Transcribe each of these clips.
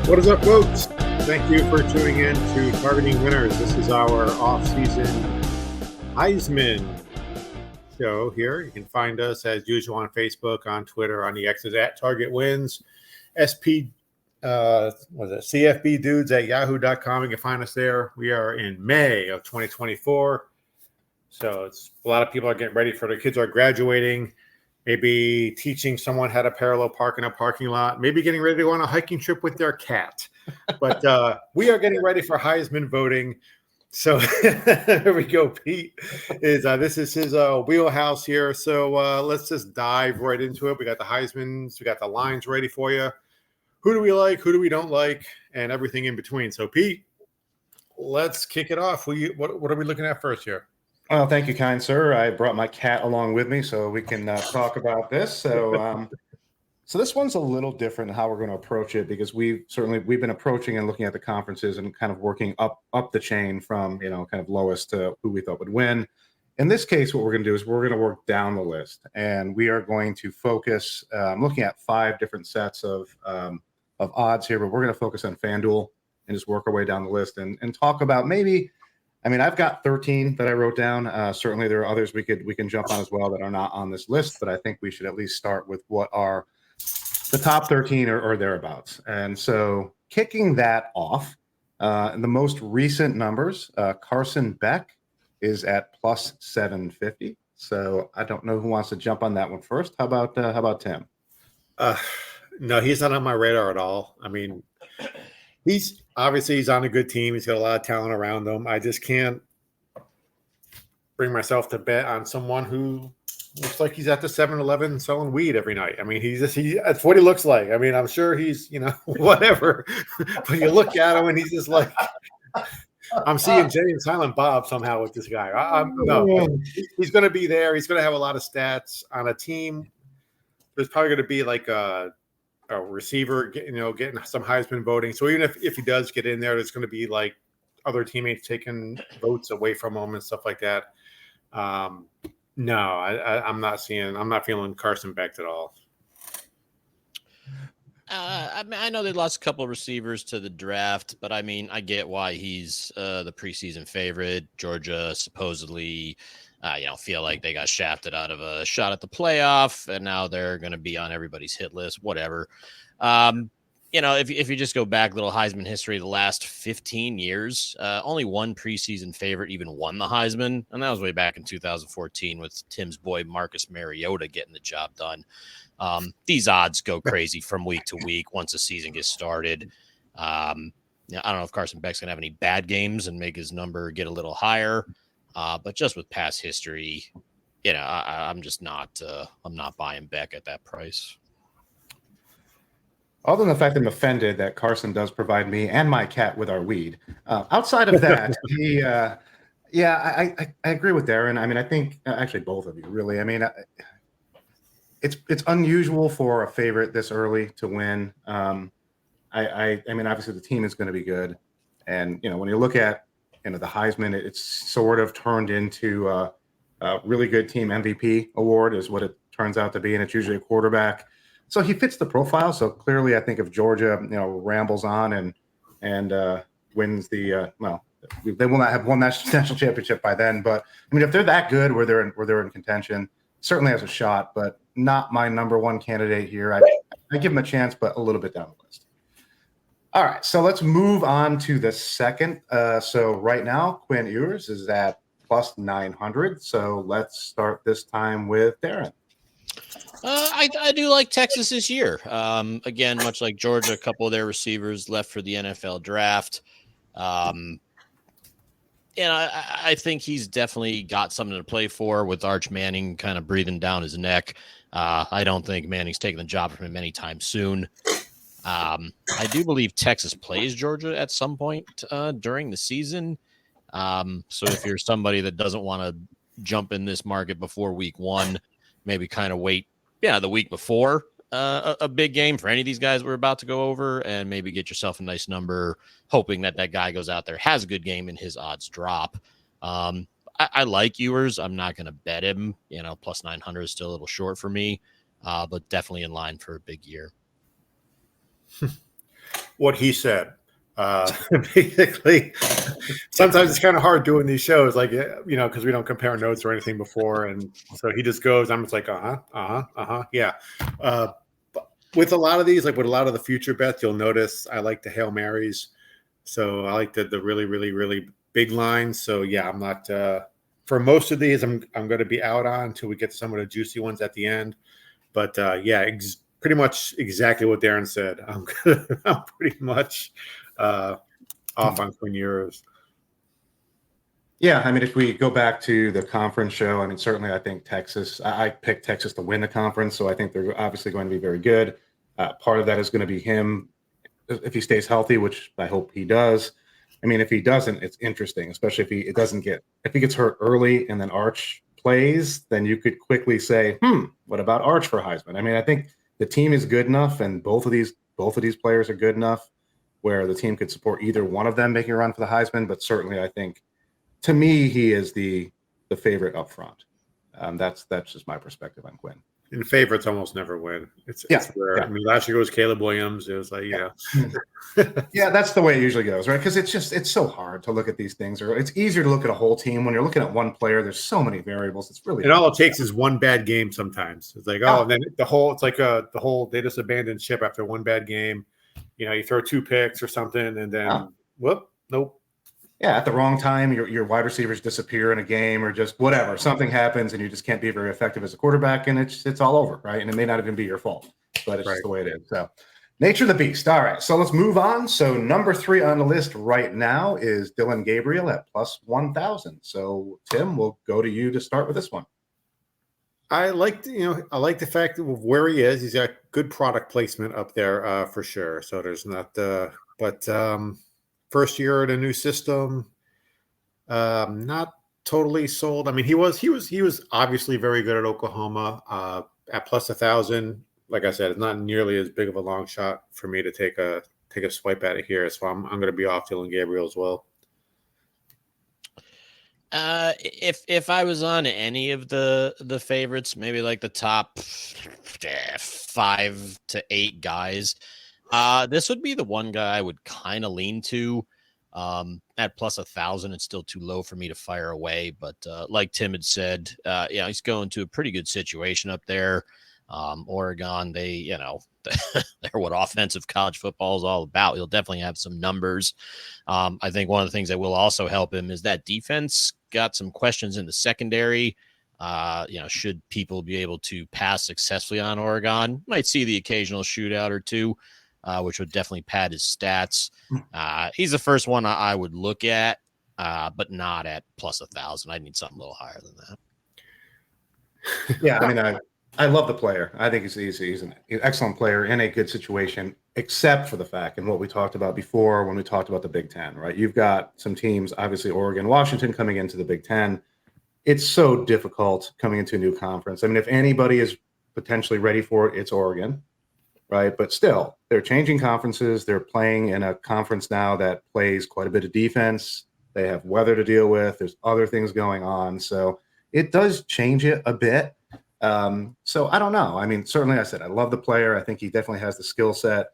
What is up, folks? Thank you for tuning in to Targeting Winners. This is our off-season Heisman show here. You can find us as usual on Facebook, on Twitter, on the X's at Target Wins, CFB dudes at yahoo.com. You can find us there. We are in May of 2024. So it's a lot of people are getting ready for their kids are graduating, maybe teaching someone how to parallel park in a parking lot, maybe getting ready to go on a hiking trip with their cat. But we are getting ready for Heisman voting. So there we go. Pete this is his wheelhouse here. So let's just dive right into it. We got the Heismans, we got the lines ready for you. Who do we like? Who do we don't like? And everything in between. So Pete, let's kick it off. What are we looking at first here? Well, thank you, kind sir. I brought my cat along with me so we can talk about this. So so this one's a little different in how we're going to approach it because we've been approaching and looking at the conferences and kind of working up the chain from, kind of lowest to who we thought would win. In this case, what we're going to do is we're going to work down the list, and we are going to focus looking at 5 different sets of odds here, but we're going to focus on FanDuel and just work our way down the list and talk about maybe. I mean, I've got 13 that I wrote down. Certainly, there are others we can jump on as well that are not on this list, but I think we should at least start with what are the top 13 or thereabouts. And so, kicking that off, the most recent numbers, Carson Beck is at plus 750. So I don't know who wants to jump on that one first. How about Tim? No, he's not on my radar at all. I mean, he's on a good team. He's got a lot of talent around him. I just can't bring myself to bet on someone who looks like he's at the 7-Eleven selling weed every night. I mean, that's what he looks like. I mean, I'm sure he's, whatever. But you look at him and he's just like, I'm seeing Jay and Silent Bob somehow with this guy. No, he's going to be there. He's going to have a lot of stats on a team. There's probably going to be like a receiver, getting some Heisman voting. So even if he does get in there, there's going to be like other teammates taking votes away from him and stuff like that. No, I'm not feeling Carson Beck at all. I know they lost a couple of receivers to the draft, but I mean, I get why he's the preseason favorite. Georgia supposedly feel like they got shafted out of a shot at the playoff, and now they're going to be on everybody's hit list, whatever. If you just go back a little Heisman history, the last 15 years, only one preseason favorite even won the Heisman, and that was way back in 2014 with Tim's boy Marcus Mariota getting the job done. These odds go crazy from week to week once the season gets started. I don't know if Carson Beck's going to have any bad games and make his number get a little higher. But just with past history, I'm just not. I'm not buying Beck at that price. Other than the fact that I'm offended that Carson does provide me and my cat with our weed. Outside of that, I agree with Darren. I mean, I think actually both of you really. I mean, it's unusual for a favorite this early to win. I mean, obviously the team is going to be good, and when you look at the Heisman, it's sort of turned into a really good team MVP award is what it turns out to be, and it's usually a quarterback. So he fits the profile. So clearly, I think if Georgia, rambles on and wins the they will not have won that national championship by then. But I mean, if they're that good, where they're in contention, certainly has a shot, but not my number one candidate here. I give him a chance, but a little bit down the list. All right, so let's move on to the second. So right now, Quinn Ewers is at plus 900. So let's start this time with Darren. I do like Texas this year. Again, much like Georgia, a couple of their receivers left for the NFL draft. I think he's definitely got something to play for with Arch Manning kind of breathing down his neck. I don't think Manning's taking the job from him anytime soon. I do believe Texas plays Georgia at some point during the season. So if you're somebody that doesn't want to jump in this market before week 1, maybe kind of wait, the week before a big game for any of these guys we're about to go over, and maybe get yourself a nice number, hoping that guy goes out there, has a good game, and his odds drop. I like Ewers. I'm not going to bet him. Plus 900 is still a little short for me, but definitely in line for a big year. What he said. Basically, sometimes it's kind of hard doing these shows, like, because we don't compare notes or anything before. And so he just goes, I'm just like, yeah. But with a lot of these, like with a lot of the future bets, you'll notice I like the Hail Marys. So I like the really, really, really big lines. So yeah, I'm not for most of these, I'm going to be out on until we get to some of the juicy ones at the end. But yeah, pretty much exactly what Darren said. I'm pretty much off on Quinn Ewers. Yeah, I mean, if we go back to the conference show, I mean, certainly I think Texas, I picked Texas to win the conference, so I think they're obviously going to be very good. Part of that is going to be him if he stays healthy, which I hope he does. I mean, if he doesn't, it's interesting, especially if he gets hurt early and then Arch plays, then you could quickly say, what about Arch for Heisman? I mean, I think the team is good enough, and both of these players are good enough where the team could support either one of them making a run for the Heisman. But certainly, I think to me, he is the favorite up front. That's just my perspective on Quinn. And favorites almost never win. It's rare. Yeah. I mean, last year it was Caleb Williams. It was like, yeah, that's the way it usually goes, right? Because it's so hard to look at these things, or it's easier to look at a whole team when you're looking at one player. There's so many variables. It's really all it takes is one bad game. Sometimes it's like, and then the whole they just abandoned ship after one bad game. You throw 2 picks or something, and then whoop, nope. Yeah, at the wrong time, your wide receivers disappear in a game, or just whatever. Something happens, and you just can't be very effective as a quarterback, and it's all over, right? And it may not even be your fault, but it's just the way it is. So, nature of the beast. All right, so let's move on. So, number 3 on the list right now is Dylan Gabriel at plus 1,000. So, Tim, we'll go to you to start with this one. I like the fact of where he is. He's got good product placement up there for sure. So there's not first year in a new system. Not totally sold. I mean, he was obviously very good at Oklahoma. At plus 1,000, like I said, it's not nearly as big of a long shot for me to take a swipe at it here. So I'm going to be off Dylan Gabriel as well. If I was on any of the favorites, maybe like the top 5 to 8 guys, this would be the one guy I would kind of lean to. At plus 1,000, it's still too low for me to fire away. But like Tim had said, he's going to a pretty good situation up there. Oregon, they're what offensive college football is all about. He'll definitely have some numbers. I think one of the things that will also help him is that defense got some questions in the secondary. Should people be able to pass successfully on Oregon? Might see the occasional shootout or two, which would definitely pad his stats. He's the first one I would look at, but not at plus 1,000. I need something a little higher than that. Yeah, I mean, I love the player. I think he's an excellent player in a good situation, except for the fact, and what we talked about before when we talked about the Big Ten, right? You've got some teams, obviously Oregon, Washington coming into the Big Ten. It's so difficult coming into a new conference. I mean, if anybody is potentially ready for it, it's Oregon, right? But still, they're changing conferences. They're playing in a conference now that plays quite a bit of defense. They have weather to deal with. There's other things going on. So it does change it a bit. So I don't know. I mean, certainly I said I love the player. I think he definitely has the skill set.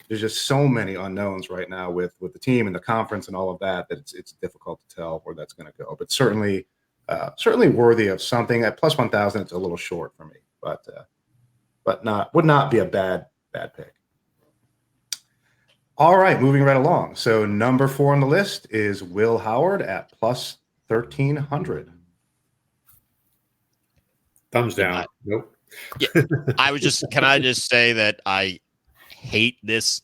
There's just so many unknowns right now with the team and the conference and all of that it's difficult to tell where that's going to go. But certainly worthy of something. At plus 1,000, it's a little short for me, but would not be a bad pick. All right, moving right along. So number 4 on the list is Will Howard at plus 1,300. Thumbs down. Nope. Yeah, can I just say that I hate this.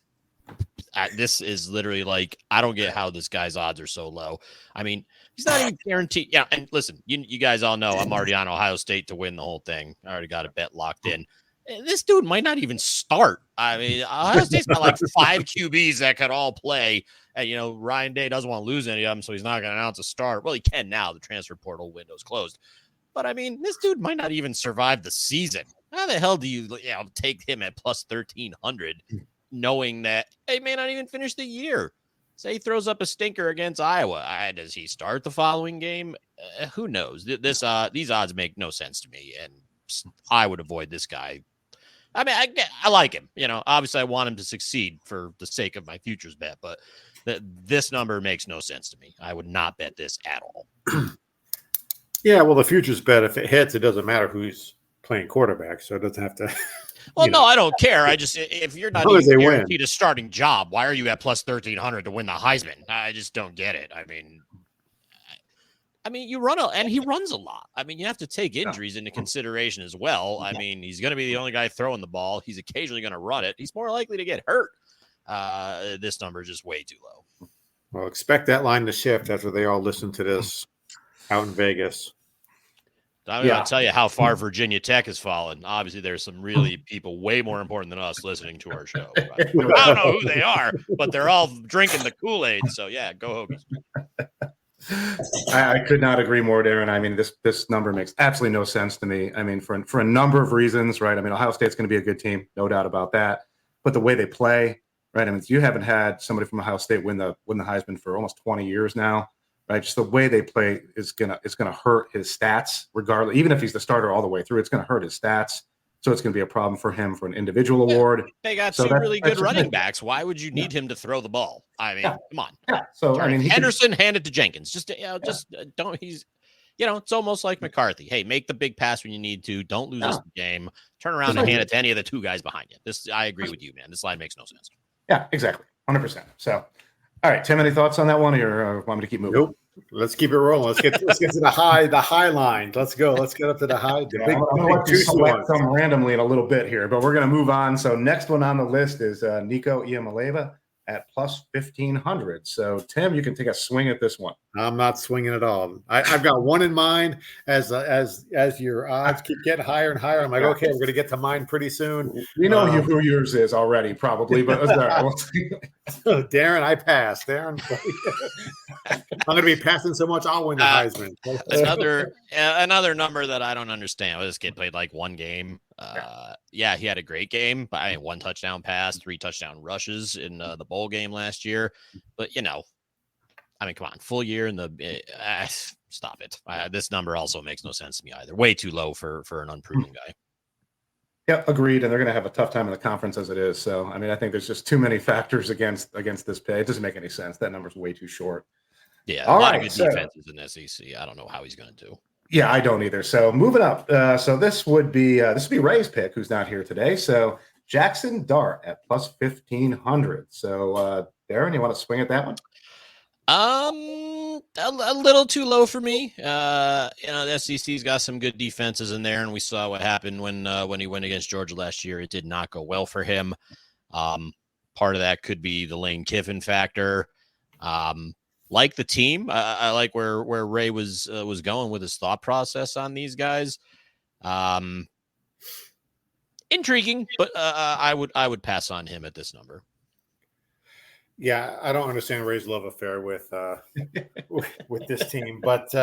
This is literally like, I don't get how this guy's odds are so low. I mean, he's not even guaranteed. Yeah, and listen, you guys all know I'm already on Ohio State to win the whole thing. I already got a bet locked in. And this dude might not even start. I mean, Ohio State's got like 5 QBs that could all play. And, Ryan Day doesn't want to lose any of them, so he's not going to announce a start. Well, he can now. The transfer portal window's closed. But, I mean, this dude might not even survive the season. How the hell do you take him at plus 1,300 knowing that he may not even finish the year? Say he throws up a stinker against Iowa. Does he start the following game? Who knows? These odds make no sense to me, and I would avoid this guy. I mean, I like him. Obviously, I want him to succeed for the sake of my futures bet, but this number makes no sense to me. I would not bet this at all. Yeah, well, the futures bet, if it hits, it doesn't matter who's playing quarterback, so it doesn't have to. Well, no, I don't care. If you're not even guaranteed a starting job, why are you at plus 1,300 to win the Heisman? I just don't get it. I mean, you run and he runs a lot. I mean, you have to take injuries into consideration as well. I mean, he's going to be the only guy throwing the ball. He's occasionally going to run it. He's more likely to get hurt. This number is just way too low. Well, expect that line to shift after they all listen to this out in Vegas. I'm going to tell you how far Virginia Tech has fallen. Obviously, there's some really people way more important than us listening to our show. I don't know who they are, but they're all drinking the Kool-Aid. So, yeah, go Hokies. I could not agree more, Darren. I mean, this number makes absolutely no sense to me. I mean, for a number of reasons, right? I mean, Ohio State's going to be a good team, no doubt about that. But the way they play, right? I mean, you haven't had somebody from Ohio State win the Heisman for almost 20 years now. Right, just the way they play is gonna hurt his stats, regardless. Even if he's the starter all the way through, it's gonna hurt his stats. So it's gonna be a problem for him for an individual award. They got two really good running backs. Why would you need him to throw the ball? I mean, come on. Yeah. So I mean, Henderson, hand it to Jenkins. Just don't. He's, it's almost like McCarthy. Hey, make the big pass when you need to. Don't lose this game. Turn around and hand it to any of the two guys behind you. I agree with you, man. This line makes no sense. Yeah, exactly, 100%. So. All right, Tim, any thoughts on that one, or want me to keep moving? Nope. Let's keep it rolling. Let's get to the high line. Let's go. Let's get up to the high. I'm going to select some randomly in a little bit here, but we're going to move on. So next one on the list is Nico Iamaleava at plus 1,500. So Tim, you can take a swing at this one. I'm not swinging at all. I've got one in mind. As your odds keep getting higher and higher, I'm like, okay, we're going to get to mine pretty soon. We know who yours is already, probably, but Darren, I passed. Darren, I'm going to be passing so much, I'll win the Heisman. Another number that I don't understand. This kid played like one game. He had a great game, but one touchdown pass, 3 touchdown rushes in the bowl game last year. But come on, full year in the stop it. This number also makes no sense to me either. Way too low for an unproven guy. Yeah, agreed. And they're going to have a tough time in the conference as it is. So, I mean, I think there's just too many factors against this pay. It doesn't make any sense. That number's way too short. Yeah, a lot of good defenses in the SEC. I don't know how he's going to do. Yeah, I don't either. So moving up. So this would be Ray's pick, who's not here today. So Jackson Dart at plus 1,500. So Darren, you want to swing at that one? A little too low for me. The SEC's got some good defenses in there, and we saw what happened when he went against Georgia last year. It did not go well for him. Part of that could be the Lane Kiffin factor. Like the team, I like where Ray was going with his thought process on these guys. Intriguing, but I would pass on him at this number. Yeah, I don't understand Ray's love affair with this team, but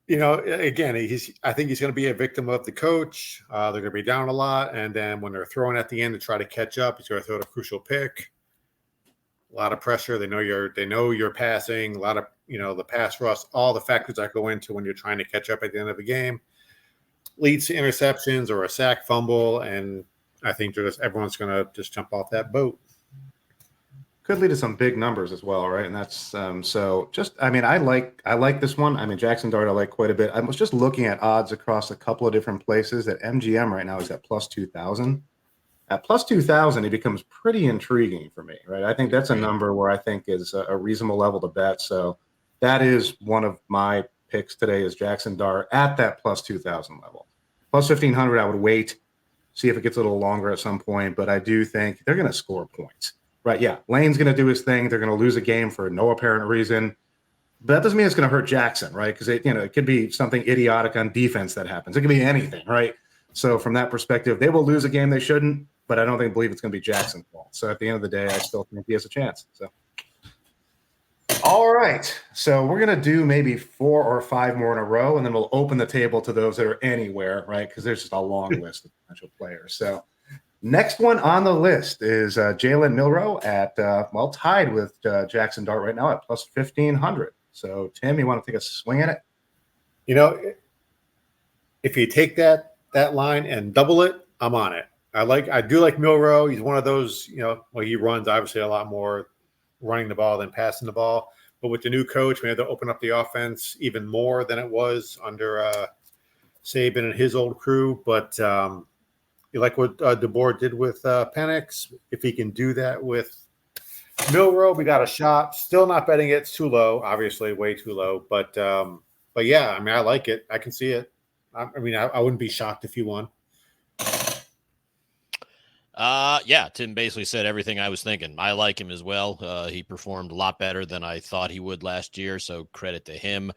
again, I think he's going to be a victim of the coach. They're going to be down a lot, and then when they're throwing at the end to try to catch up, he's going to throw the crucial pick. A lot of pressure. They know you're passing. A lot of the pass rush, all the factors that go into when you're trying to catch up at the end of the game, leads to interceptions or a sack, fumble, and I think everyone's going to just jump off that boat. Could lead to some big numbers as well, right? And that's I like this one. I mean, Jackson Dart I like quite a bit. I was just looking at odds across a couple of different places. At MGM right now is at plus 2,000. At plus 2,000, it becomes pretty intriguing for me, right? I think that's a number where I think is a reasonable level to bet. So that is one of my picks today is Jackson Dart at that plus 2,000 level. Plus 1,500, I would wait, see if it gets a little longer at some point, but I do think they're going to score points. Right, yeah. Lane's going to do his thing. They're going to lose a game for no apparent reason. But that doesn't mean it's going to hurt Jackson, right? Because it could be something idiotic on defense that happens. It could be anything, right? So from that perspective, they will lose a game they shouldn't, but I don't believe it's going to be Jackson's fault. So at the end of the day, I still think he has a chance. So, all right. So we're going to do maybe 4 or 5 more in a row, and then we'll open the table to those that are anywhere, right? Because there's just a long list of potential players. So Next one on the list is Jalen Milroe at, tied with Jackson Dart right now at plus 1,500. So, Tim, you want to take a swing at it? You know, if you take that line and double it, I'm on it. I do like Milroe. He's one of those, he runs obviously a lot more running the ball than passing the ball. But with the new coach, we had to open up the offense even more than it was under Saban and his old crew. But you like what DeBoer did with Penix. If he can do that with Milroe, we got a shot. Still not betting it. It's too low, obviously, way too low. But yeah, I mean, I like it. I can see it. I wouldn't be shocked if you won. Yeah, Tim basically said everything I was thinking. I like him as well. He performed a lot better than I thought he would last year, so credit to him.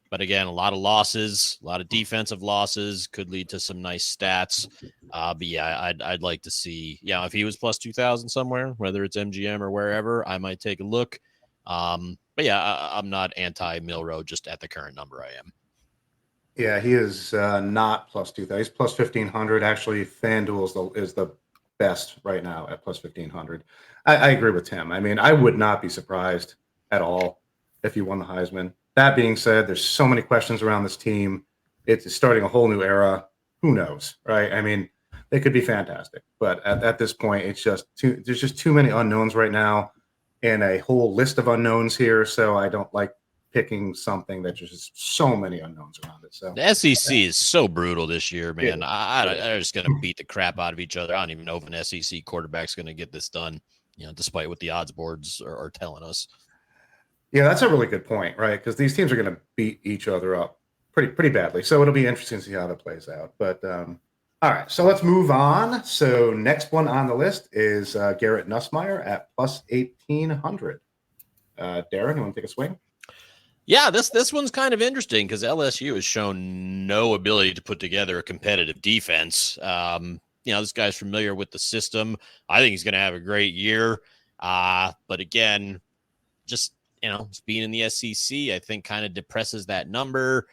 But again, a lot of losses, a lot of defensive losses could lead to some nice stats. But yeah, I'd like to see, if he was plus 2,000 somewhere, whether it's MGM or wherever, I might take a look. But yeah, I'm not anti Milroe just at the current number I am. Yeah, he is not plus 2,000. He's plus 1,500. Actually, FanDuel is the best right now at plus 1,500. I agree with Tim. I mean, I would not be surprised at all if he won the Heisman. That being said, there's so many questions around this team. It's starting a whole new era. Who knows, right? I mean, they could be fantastic, but at this point, there's just too many unknowns right now, and a whole list of unknowns here. So I don't like picking something that there's just so many unknowns around it. So the SEC is so brutal this year, man. They're just going to beat the crap out of each other. I don't even know if an SEC quarterback's going to get this done, despite what the odds boards are telling us. Yeah, that's a really good point, right? Because these teams are going to beat each other up pretty badly. So it'll be interesting to see how that plays out. But all right, so let's move on. So next one on the list is Garrett Nussmeier at plus 1,800. Darren, you want to take a swing? Yeah, this one's kind of interesting because LSU has shown no ability to put together a competitive defense. This guy's familiar with the system. I think he's going to have a great year. But again, just being in the SEC, I think kind of depresses that number.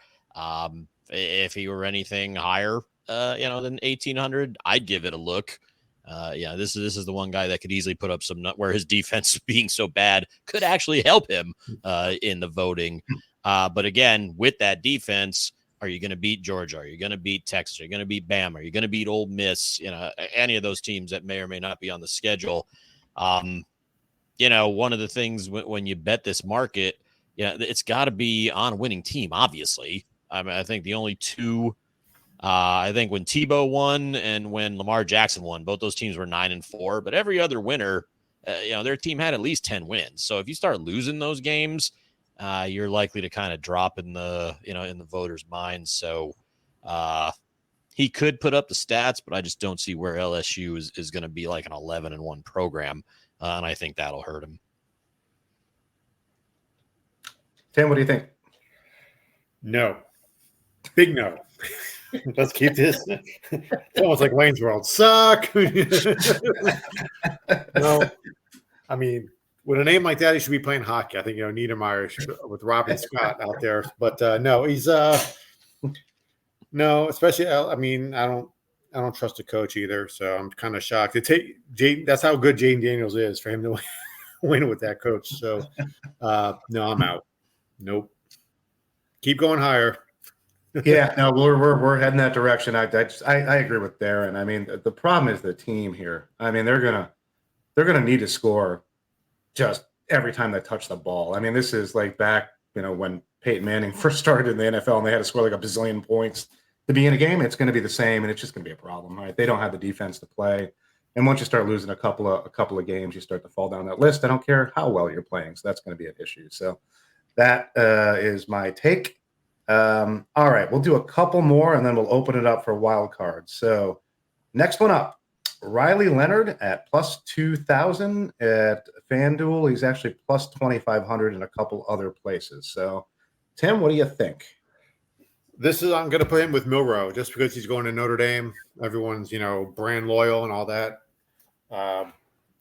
If he were anything higher, than 1,800, I'd give it a look. This is the one guy that could easily put up some where his defense being so bad could actually help him in the voting. But again, with that defense, are you going to beat Georgia? Are you going to beat Texas? Are you going to beat Bama? Are you going to beat Ole Miss? Any of those teams that may or may not be on the schedule. One of the things when you bet this market, it's got to be on a winning team, obviously. I mean, I think the only two, I think when Tebow won and when Lamar Jackson won, both those teams were 9-4, but every other winner, their team had at least 10 wins. So if you start losing those games, you're likely to kind of drop in the voters' minds. So he could put up the stats, but I just don't see where LSU is going to be like an 11-1 program. And I think that'll hurt him. Tim, what do you think? No. Big no. Let's keep this. It's almost like Wayne's World. Suck. No. I mean, with a name like that, he should be playing hockey. I think, Niedermeyer with Robin Scott out there. But no, he's no, especially, I mean, I don't trust the coach either. So I'm kind of shocked. That's how good Jaden Daniels is for him to win with that coach. So no, I'm out. Nope. Keep going higher. Yeah, no, we're heading that direction. I agree with Darren. I mean, the problem is the team here. I mean, they're gonna need to score just every time they touch the ball. I mean, this is like back, when Peyton Manning first started in the NFL and they had to score like a bazillion points to be in a game. It's going to be the same, and it's just going to be a problem, right? They don't have the defense to play, and once you start losing a couple of games, you start to fall down that list. I don't care how well you're playing, so that's going to be an issue. So that is my take. All right, we'll do a couple more, and then we'll open it up for wild cards. So next one up, Riley Leonard at plus 2,000 at FanDuel. He's actually plus 2,500 in a couple other places. So, Tim, what do you think? I'm going to put him with Milroe just because he's going to Notre Dame. Everyone's, brand loyal and all that.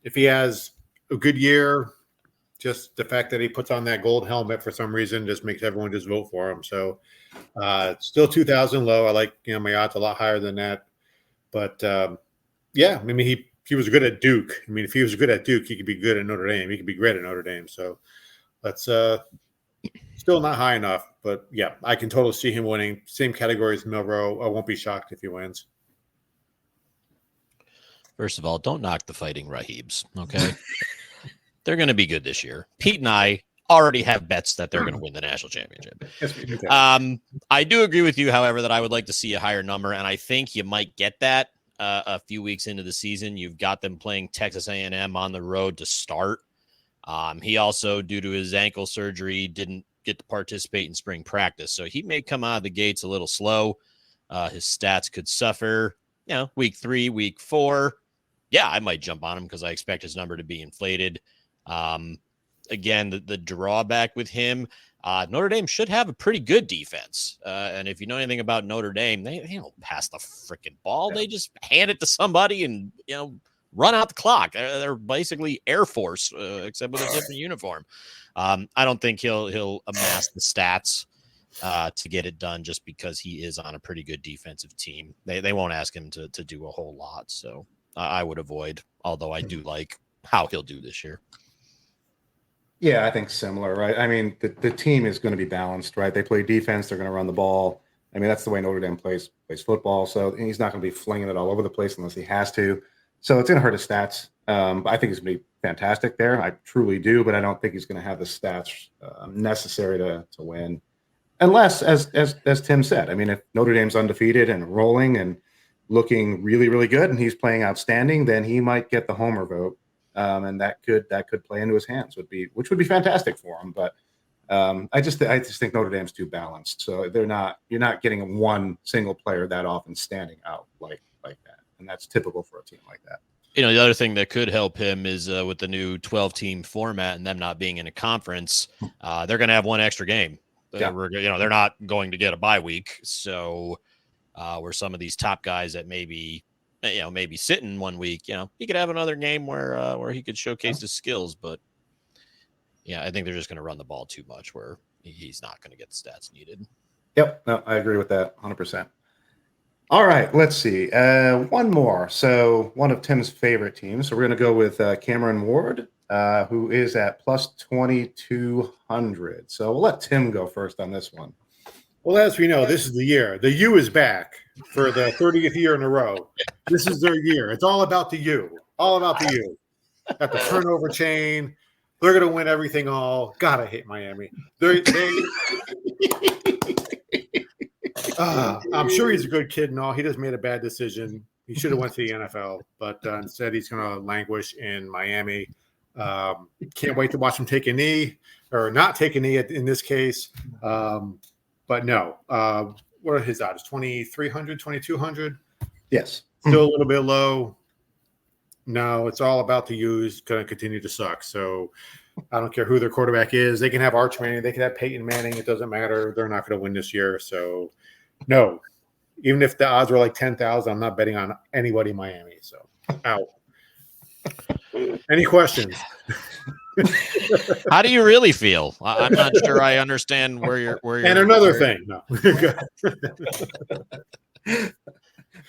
If he has a good year, just the fact that he puts on that gold helmet for some reason just makes everyone just vote for him. So still 2,000 low. I like, my odds a lot higher than that. But Yeah, I mean he was good at Duke. I mean, if he was good at Duke, he could be good at Notre Dame. He could be great at Notre Dame. So that's still not high enough, but yeah, I can totally see him winning. Same category as Milrow. I won't be shocked if he wins. First of all, don't knock the Fighting Rahibs, okay? They're going to be good this year. Pete and I already have bets that they're going to win the national championship. I do agree with you, however, that I would like to see a higher number, and I think you might get that a few weeks into the season. You've got them playing Texas A&M on the road to start. He also, due to his ankle surgery, didn't get to participate in spring practice, so he may come out of the gates a little slow. His stats could suffer, week 3, week 4. Yeah, I might jump on him because I expect his number to be inflated. Again, the drawback with him, Notre Dame should have a pretty good defense. And if you know anything about Notre Dame, they don't pass the freaking ball. Yeah. They just hand it to somebody and, run out the clock. They're basically Air Force, except with a different uniform. I don't think he'll amass the stats to get it done just because he is on a pretty good defensive team. They won't ask him to do a whole lot. So I would avoid, although I do like how he'll do this year. Yeah, I think similar, right? I mean, the team is going to be balanced, right? They play defense. They're going to run the ball. I mean, that's the way Notre Dame plays football. So he's not going to be flinging it all over the place unless he has to. So it's going to hurt his stats. But I think he's going to be fantastic there. I truly do, but I don't think he's going to have the stats necessary to win. Unless, as Tim said, I mean, if Notre Dame's undefeated and rolling and looking really, really good and he's playing outstanding, then he might get the homer vote. And that could play into his hands, which would be fantastic for him. But I just think Notre Dame's too balanced. So you're not getting one single player that often standing out like that. And that's typical for a team like that. The other thing that could help him is with the new 12-team format and them not being in a conference, they're going to have one extra game. Yeah. They're not going to get a bye week. So where some of these top guys that maybe sitting 1 week, he could have another game where he could showcase his skills. But yeah, I think they're just going to run the ball too much where he's not going to get the stats needed. Yep. No, I agree with that 100%. All right, let's see. One more. So one of Tim's favorite teams. So we're going to go with Cameron Ward, who is at plus 2,200. So we'll let Tim go first on this one. Well, as we know, this is the year. The U is back for the 30th year in a row. This is their year. It's all about the U. All about the U. Got the turnover chain. They're going to win everything all. God, I hate Miami. I'm sure he's a good kid and all. He just made a bad decision. He should have went to the NFL, but instead he's going to languish in Miami. Can't wait to watch him take a knee or not take a knee in this case. But no, what are his odds? 2,300, 2,200? Yes. Still a little bit low. No, it's all about the U's going to continue to suck. So I don't care who their quarterback is. They can have Arch Manning. They can have Peyton Manning. It doesn't matter. They're not going to win this year. So no, even if the odds were like 10,000, I'm not betting on anybody in Miami. So out. Any questions? How do you really feel? I'm not sure I understand where you're. And another thing. No.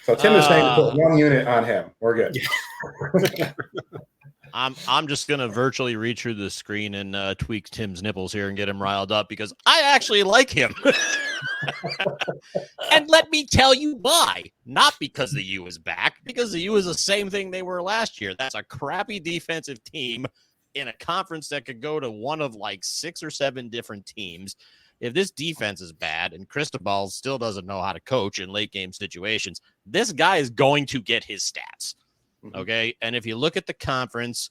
So Tim is saying to put one unit on him. We're good. I'm just gonna virtually reach through the screen and tweak Tim's nipples here and get him riled up because I actually like him. And let me tell you why. Not because the U is back, because the U is the same thing they were last year. That's a crappy defensive team in a conference that could go to one of like 6 or 7 different teams. If this defense is bad and Cristobal still doesn't know how to coach in late game situations, this guy is going to get his stats. Okay. And if you look at the conference,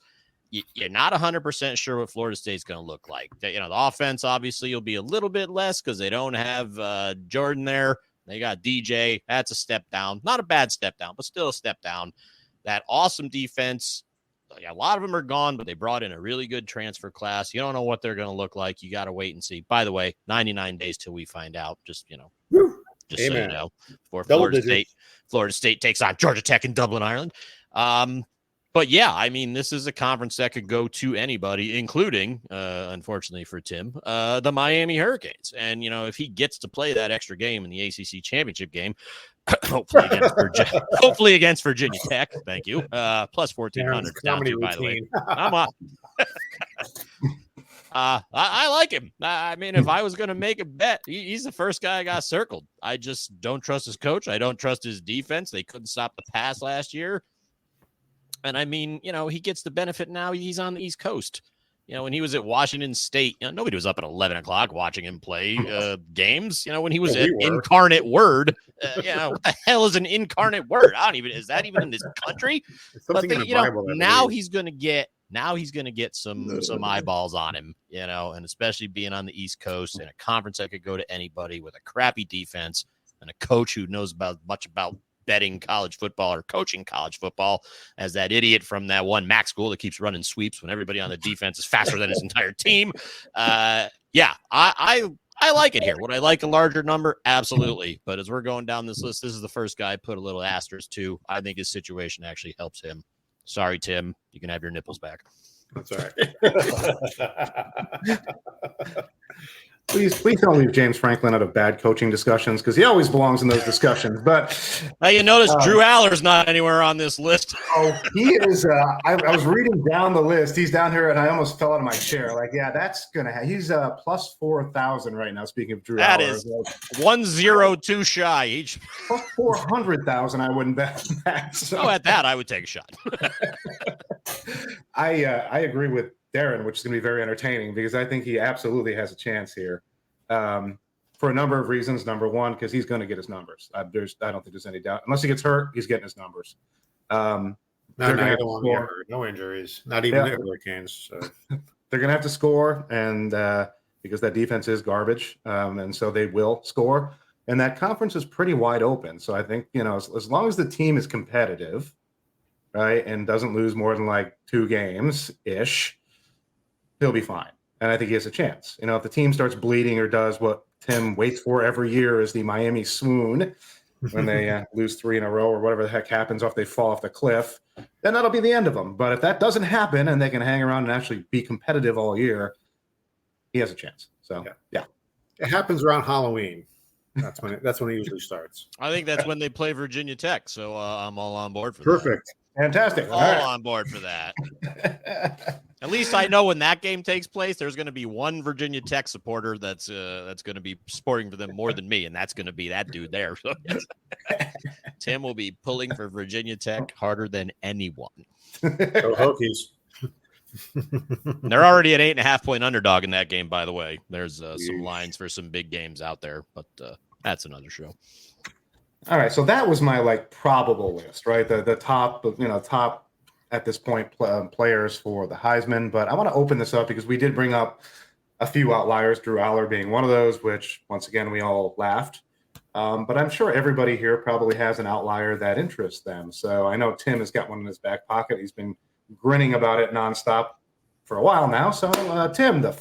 you're not 100% sure what Florida State's going to look like. The offense, obviously, will be a little bit less because they don't have Jordan there. They got DJ. That's a step down. Not a bad step down, but still a step down. That awesome defense. A lot of them are gone, but they brought in a really good transfer class. You don't know what they're going to look like. You got to wait and see. By the way, 99 days till we find out. Just so you know, before Florida State takes on Georgia Tech in Dublin, Ireland. But yeah, I mean, this is a conference that could go to anybody, including, unfortunately for Tim, the Miami Hurricanes. And, if he gets to play that extra game in the ACC championship game, hopefully against Virginia Tech, thank you, plus 1,400 down to, by the way. I'm on. I like him. I mean, if I was going to make a bet, he's the first guy I got circled. I just don't trust his coach. I don't trust his defense. They couldn't stop the pass last year. And I mean, he gets the benefit now. He's on the East Coast. When he was at Washington State, nobody was up at 11 o'clock watching him play games. When he was at Incarnate Word, what the hell is an incarnate word? Is that even in this country? But now he's going to get some eyeballs on him, and especially being on the East Coast in a conference that could go to anybody with a crappy defense and a coach who knows much about betting college football or coaching college football as that idiot from that one Mac school that keeps running sweeps when everybody on the defense is faster than his entire team. I like it here. Would I like a larger number? Absolutely. But as we're going down this list, this is the first guy I put a little asterisk to. I think his situation actually helps him. Sorry, Tim. You can have your nipples back. That's all right. Please don't leave James Franklin out of bad coaching discussions because he always belongs in those discussions. But now you notice Drew Aller's not anywhere on this list. Oh, he is. I was reading down the list. He's down here, and I almost fell out of my chair. That's gonna. He's plus 4,000 right now. Speaking of Drew that Aller, is 102 shy each. Plus 400,000. I wouldn't bet on that. So. At that, I would take a shot. I agree with Darren, which is going to be very entertaining because I think he absolutely has a chance here for a number of reasons. Number one, because he's going to get his numbers. I don't think there's any doubt. Unless he gets hurt, he's getting his numbers. No injuries, not even the Hurricanes. So. They're going to have to score, and because that defense is garbage, and so they will score. And that conference is pretty wide open. So I think, as long as the team is competitive, right, and doesn't lose more than 2 games-ish, he'll be fine. And I think he has a chance. If the team starts bleeding or does what Tim waits for every year is the Miami swoon when they lose 3 in a row or whatever the heck happens if they fall off the cliff, then that'll be the end of them. But if that doesn't happen and they can hang around and actually be competitive all year, he has a chance. So, yeah. It happens around Halloween. That's when it usually starts. I think that's when they play Virginia Tech. So I'm all on board for Perfect. that. Fantastic. All on board for that. At least I know when that game takes place, there's going to be one Virginia Tech supporter that's going to be supporting for them more than me, and that's going to be that dude there. So, yes. Tim will be pulling for Virginia Tech harder than anyone. Go Hokies. They're already an 8.5-point underdog in that game, by the way. There's some lines for some big games out there, but that's another show. All right, so that was my probable list, right? The top at this point players for the Heisman. But I want to open this up because we did bring up a few outliers, Drew Aller being one of those, which once again we all laughed. But I'm sure everybody here probably has an outlier that interests them. So I know Tim has got one in his back pocket. He's been grinning about it nonstop for a while now. So Tim, the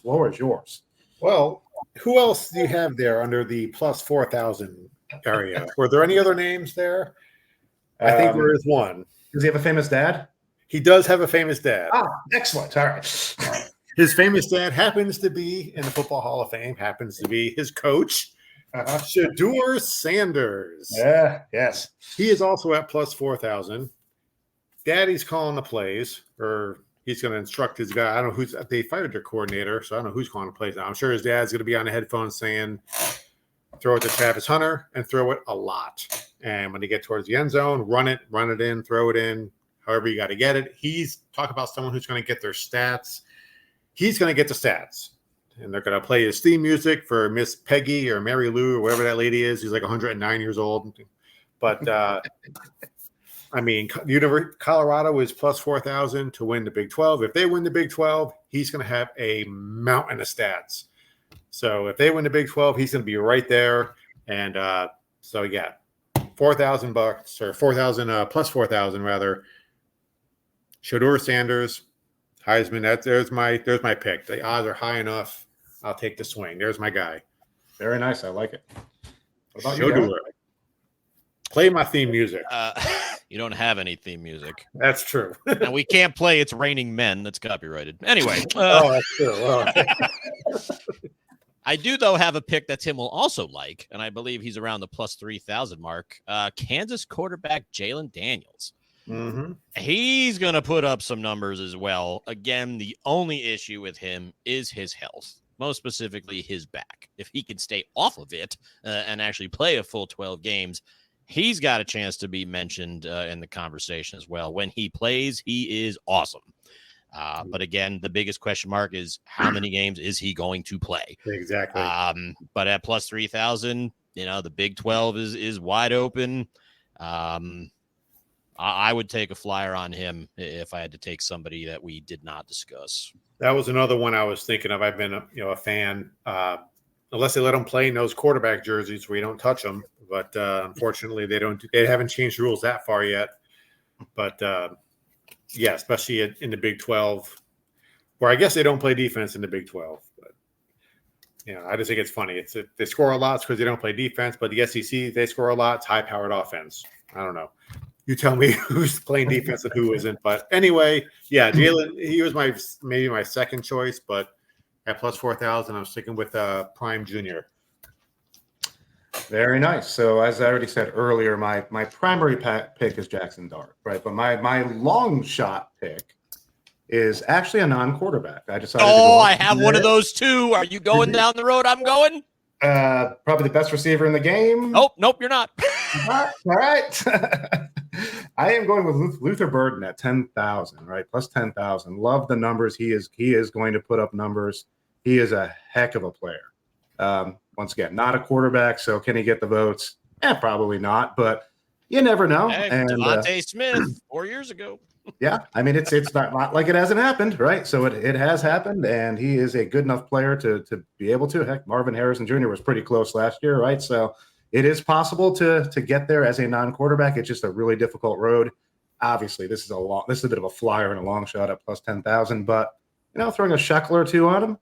floor is yours. Well, who else do you have there under the plus 4,000 area? Were there any other names there? I think there is one. Does he have a famous dad? He does have a famous dad. Ah, excellent. All right. His famous dad happens to be in the Football Hall of Fame, happens to be his coach, Shedeur Sanders. Yeah, yes. He is also at plus 4,000. Daddy's calling the plays, or he's going to instruct his guy. I don't know who's – they fired their coordinator, so I don't know who's calling the plays now. I'm sure his dad's going to be on the headphones saying – throw it to Travis Hunter and throw it a lot. And when they get towards the end zone, run it in, throw it in, however you got to get it. He's talking about someone who's going to get their stats. He's going to get the stats. And they're going to play his theme music for Miss Peggy or Mary Lou or whatever that lady is. He's 109 years old. But, Colorado is plus 4,000 to win the Big 12. If they win the Big 12, he's going to have a mountain of stats. So if they win the Big 12, he's going to be right there. And $4,000 or 4,000 plus 4,000 rather. Shedeur Sanders, Heisman. There's my pick. The odds are high enough. I'll take the swing. There's my guy. Very nice. I like it. What about Shedeur? Play my theme music. You don't have any theme music. That's true. And we can't play It's Raining Men. That's copyrighted. Anyway. That's true. Oh. I do, though, have a pick that Tim will also like, and I believe he's around the plus 3,000 mark. Kansas quarterback Jalen Daniels. Mm-hmm. He's going to put up some numbers as well. Again, the only issue with him is his health, most specifically his back. If he can stay off of it and actually play a full 12 games, he's got a chance to be mentioned in the conversation as well. When he plays, he is awesome. But again, the biggest question mark is how many games is he going to play? Exactly. But at plus 3,000, the Big 12 is wide open. I would take a flyer on him if I had to take somebody that we did not discuss. That was another one I was thinking of. I've been a fan, unless they let them play in those quarterback jerseys where you don't touch them. But unfortunately, they haven't changed the rules that far yet. But yeah, especially in the Big 12, where I guess they don't play defense in the Big 12. But I just think it's funny. They score a lot because they don't play defense, but the SEC, they score a lot. It's high-powered offense. I don't know. You tell me who's playing defense and who isn't. But anyway, yeah, Jalen, he was maybe my second choice, but at plus 4,000, I'm sticking with Prime Junior. Very nice. So as I already said earlier, my primary pick is Jackson Dart, right? But my long shot pick is actually a non-quarterback. I decided. I have one of those too. Are you going down the road I'm going? Probably the best receiver in the game. Nope, you're not. All right. I am going with Luther Burden at 10,000, right? Plus 10,000. Love the numbers. He is going to put up numbers. He is a heck of a player. Once again, not a quarterback, so can he get the votes? Probably not, but you never know. Hey, and Devontae Smith 4 years ago. Yeah, I mean it's not like it hasn't happened, right? So it has happened, and he is a good enough player to be able to. Heck, Marvin Harrison Jr. was pretty close last year, right? So it is possible to get there as a non-quarterback. It's just a really difficult road. Obviously, this is a bit of a flyer and a long shot at plus 10,000, but throwing a shekel or two on him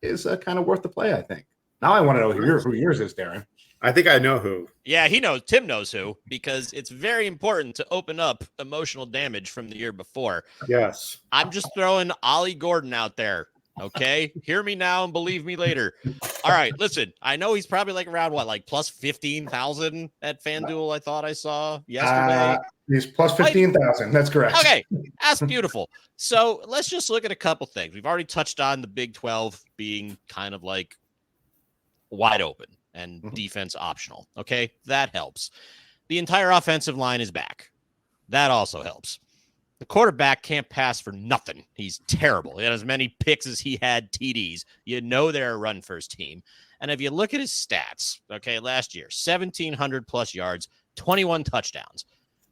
is kind of worth the play, I think. Now I want to know who yours is, Darren. I think I know who. Yeah, he knows. Tim knows who, because it's very important to open up emotional damage from the year before. Yes. I'm just throwing Ollie Gordon out there. Okay. Hear me now and believe me later. All right. Listen, I know he's probably around plus 15,000 at FanDuel. I thought I saw yesterday. He's plus 15,000. That's correct. Okay. That's beautiful. So let's just look at a couple things. We've already touched on the Big 12 being kind of wide open and defense optional. Okay. That helps. The entire offensive line is back. That also helps. The quarterback can't pass for nothing. He's terrible. He had as many picks as he had TDs. They're a run-first team. And if you look at his stats, okay, last year, 1,700 plus yards, 21 touchdowns.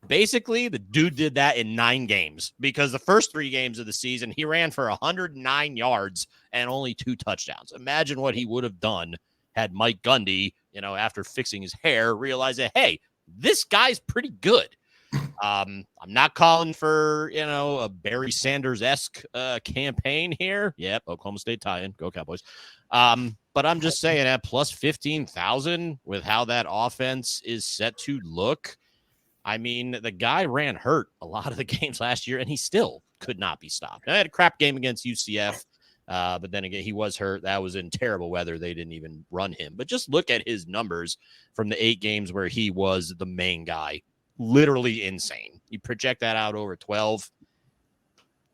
Basically, the dude did that in 9 games because the first 3 games of the season, he ran for 109 yards and only 2 touchdowns. Imagine what he would have done had Mike Gundy, after fixing his hair, realized that, hey, this guy's pretty good. I'm not calling for, a Barry Sanders-esque campaign here. Yep, Oklahoma State tie-in. Go Cowboys. But I'm just saying at plus 15,000 with how that offense is set to look, I mean, the guy ran hurt a lot of the games last year, and he still could not be stopped. I had a crap game against UCF, but then again, he was hurt. That was in terrible weather. They didn't even run him. But just look at his numbers from the 8 games where he was the main guy. Literally insane. You project that out over 12.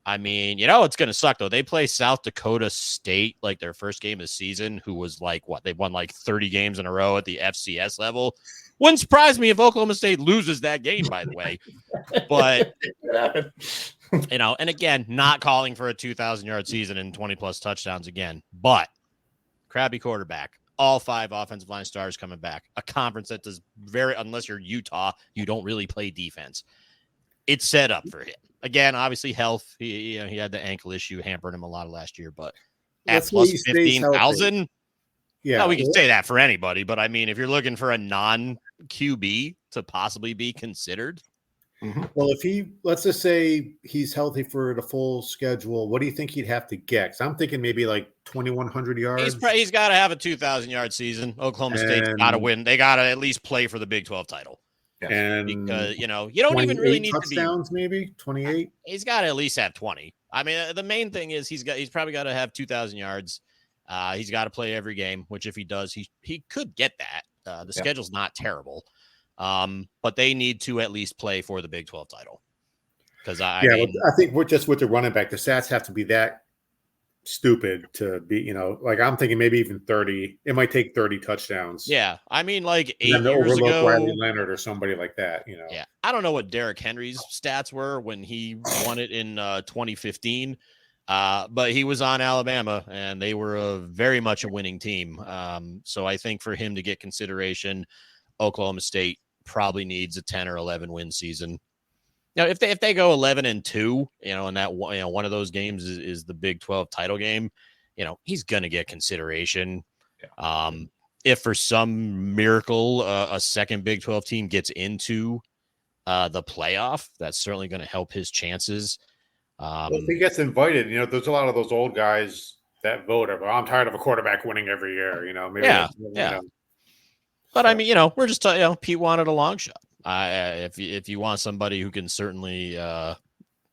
I mean, it's going to suck, though. They play South Dakota State, their first game of the season, who was they won 30 games in a row at the FCS level. Wouldn't surprise me if Oklahoma State loses that game, by the way. But, and again, not calling for a 2,000-yard season and 20-plus touchdowns again. But crappy quarterback. All 5 offensive line stars coming back. A conference that does unless you're Utah, you don't really play defense. It's set up for him. Again, obviously health. He had the ankle issue hampering him a lot of last year, but at plus 15,000, yeah, we can say that for anybody. But I mean, if you're looking for a non-QB to possibly be considered. Well, let's just say he's healthy for the full schedule, what do you think he'd have to get? 'Cause I'm thinking maybe 2,100 yards. He's got to have a 2,000-yard season. Oklahoma State's got to win. They got to at least play for the Big 12 title. Yes. And because you don't even really need touchdowns, to be maybe 28. He's got to at least have 20. I mean, the main thing is he's probably got to have 2,000 yards. He's got to play every game, which if he does, he could get that. The schedule's not terrible, but they need to at least play for the Big 12 title. Because I think we're just with the running back. The stats have to be that stupid to be, like I'm thinking maybe even 30. It might take 30 touchdowns. Yeah, I mean, like 8 years overlook ago, Riley Leonard or somebody like that. Yeah, I don't know what Derrick Henry's stats were when he won it in 2015, but he was on Alabama, and they were very much a winning team. So I think for him to get consideration, Oklahoma State probably needs a 10 or 11 win season. Now, if they go 11-2, and that one of those games is the Big 12 title game, he's gonna get consideration. Yeah. If for some miracle a second Big 12 team gets into the playoff, that's certainly going to help his chances. If he gets invited, there's a lot of those old guys that vote. I'm tired of a quarterback winning every year. Maybe yeah. But I mean, we're just Pete wanted a long shot. If you want somebody who can certainly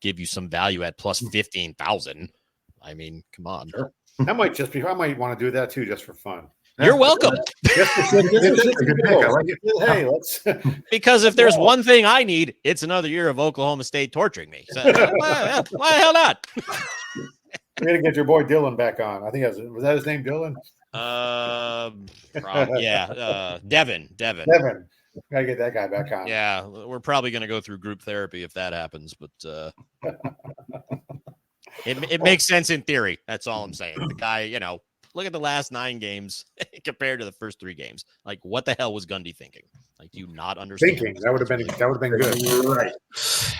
give you some value at plus 15,000, I mean, come on. Sure. I might want to do that too, just for fun. You're welcome. Hey, let's. Because if there's one thing I need, it's another year of Oklahoma State torturing me. So, why the hell not? We're gonna get your boy Dylan back on. I think was that his name, Dylan? Devin. Gotta get that guy back on. Yeah, we're probably gonna go through group therapy if that happens, but it makes sense in theory. That's all I'm saying. The guy, look at the last 9 games compared to the first 3 games. Like, what the hell was Gundy thinking? Like, do you not understand? Thinking that would have been good, right? Just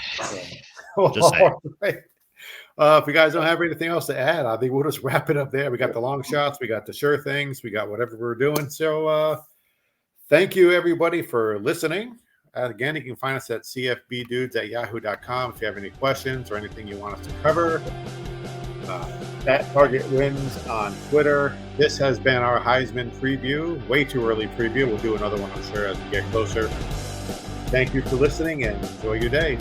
saying. Right. If you guys don't have anything else to add, I think we'll just wrap it up there. We got the long shots, we got the sure things, we got whatever we're doing. So, thank you everybody for listening. Again, you can find us at cfbdudes@yahoo.com if you have any questions or anything you want us to cover. At Target Wins on Twitter. This has been our Heisman preview. Way too early preview. We'll do another one, I'm sure, as we get closer. Thank you for listening and enjoy your day.